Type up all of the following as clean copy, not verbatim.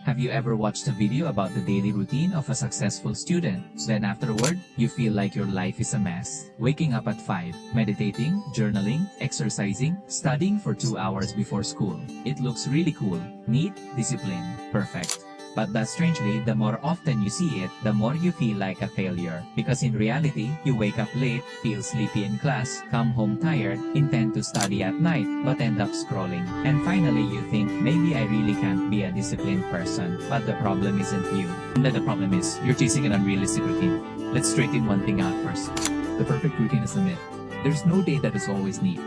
Have you ever watched a video about the daily routine of a successful student? Then afterward, you feel like your life is a mess. Waking up at 5, meditating, journaling, exercising, studying for 2 hours before school. It looks really cool, neat, disciplined, perfect. But strangely, the more often you see it, the more you feel like a failure. Because in reality, you wake up late, feel sleepy in class, come home tired, intend to study at night, but end up scrolling. And finally you think, maybe I really can't be a disciplined person. But the problem isn't you. The problem is, you're chasing an unrealistic routine. Let's straighten one thing out first. The perfect routine is a myth. There's no day that is always neat.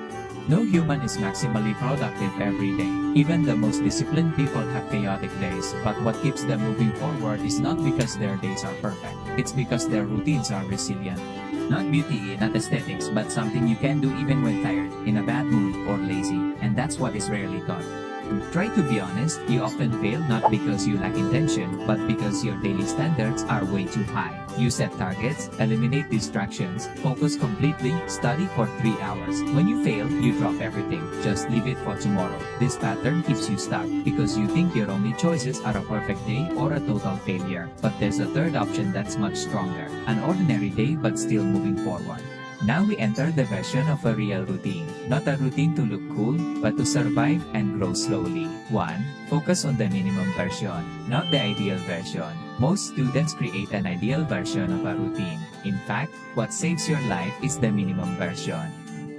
No human is maximally productive every day. Even the most disciplined people have chaotic days, but what keeps them moving forward is not because their days are perfect. It's because their routines are resilient. Not beauty, not aesthetics, but something you can do even when tired, in a bad mood, or lazy. And that's what is rarely taught. Try to be honest, you often fail not because you lack intention, but because your daily standards are way too high. You set targets, eliminate distractions, focus completely, study for 3 hours. When you fail, you drop everything, just leave it for tomorrow. This pattern keeps you stuck, because you think your only choices are a perfect day or a total failure. But there's a third option that's much stronger. An ordinary day but still moving forward. Now we enter the version of a real routine. Not a routine to look cool, but to survive and grow slowly. 1. Focus on the minimum version, not the ideal version. Most students create an ideal version of a routine. In fact, what saves your life is the minimum version.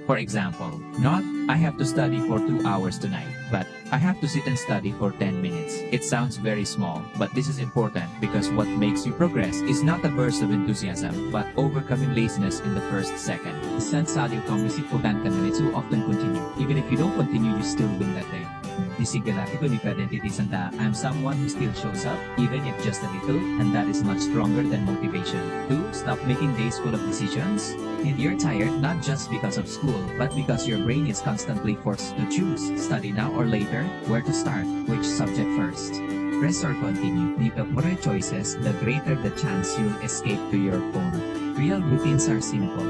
For example, not, I have to study for 2 hours tonight, but I have to sit and study for 10 minutes. It sounds very small, but this is important because what makes you progress is not a burst of enthusiasm, but overcoming laziness in the first second. Isang sabi kung isiputan ka minutes you often continue. Even if you don't continue, you still win that day. Disigilati ko ni identity santa, I'm someone who still shows up, even if just a little, and that is much stronger than motivation. 2. Stop making days full of decisions. If you're tired, not just because of school, but because your brain is constantly forced to choose, study now or later, where to start, which subject first. Press or continue. The more choices, the greater the chance you'll escape to your phone. Real routines are simple.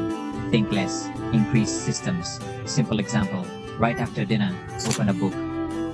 Think less, increase systems. Simple example, right after dinner, open a book.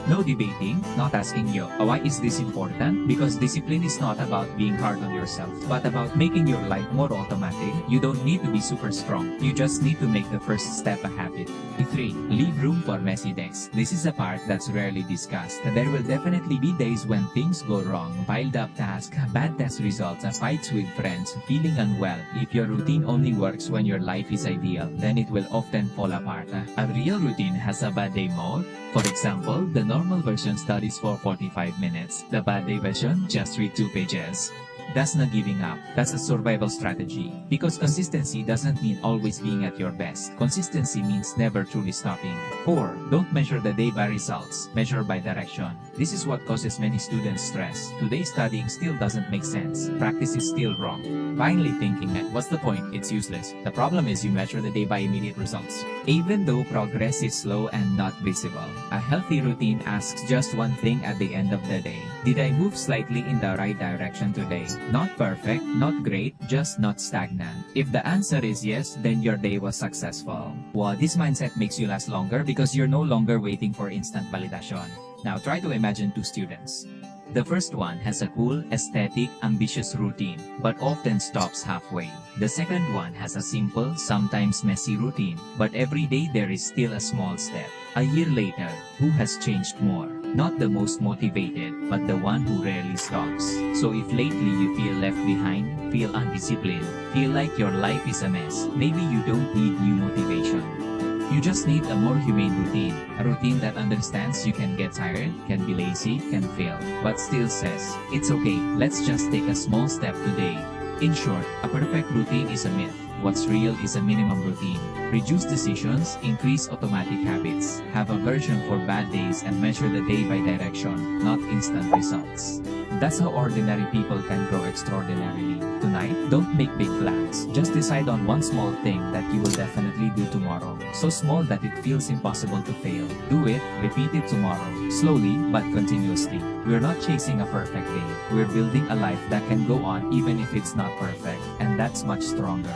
No debating, not asking you, why is this important? Because discipline is not about being hard on yourself, but about making your life more automatic. You don't need to be super strong. You just need to make the first step a habit. 3. Leave room for messy days. This is a part that's rarely discussed. There will definitely be days when things go wrong, piled up tasks, bad test results, fights with friends, feeling unwell. If your routine only works when your life is ideal, then it will often fall apart. A real routine has a bad day mode. For example, the normal version studies for 45 minutes. The bad day version just read 2 pages. That's not giving up. That's a survival strategy. Because consistency doesn't mean always being at your best. Consistency means never truly stopping. 4. Don't measure the day by results. Measure by direction. This is what causes many students stress. Today studying still doesn't make sense. Practice is still wrong. Finally thinking, what's the point? It's useless. The problem is you measure the day by immediate results. Even though progress is slow and not visible, a healthy routine asks just one thing at the end of the day. Did I move slightly in the right direction today? Not perfect, not great, just not stagnant. If the answer is yes, then your day was successful. Well, this mindset makes you last longer because you're no longer waiting for instant validation. Now try to imagine 2 students. The first one has a cool, aesthetic, ambitious routine, but often stops halfway. The second one has a simple, sometimes messy routine, but every day there is still a small step. A year later, who has changed more? Not the most motivated, but the one who rarely stops. So if lately you feel left behind, feel undisciplined, feel like your life is a mess, maybe you don't need new motivation. You just need a more humane routine, a routine that understands you can get tired, can be lazy, can fail, but still says, it's okay, let's just take a small step today. In short, a perfect routine is a myth. What's real is a minimum routine. Reduce decisions, increase automatic habits, have a version for bad days and measure the day by direction, not instant results. That's how ordinary people can grow extraordinarily. Tonight, don't make big plans. Just decide on one small thing that you will definitely do tomorrow. So small that it feels impossible to fail. Do it, repeat it tomorrow. Slowly, but continuously. We're not chasing a perfect day. We're building a life that can go on even if it's not perfect. And that's much stronger.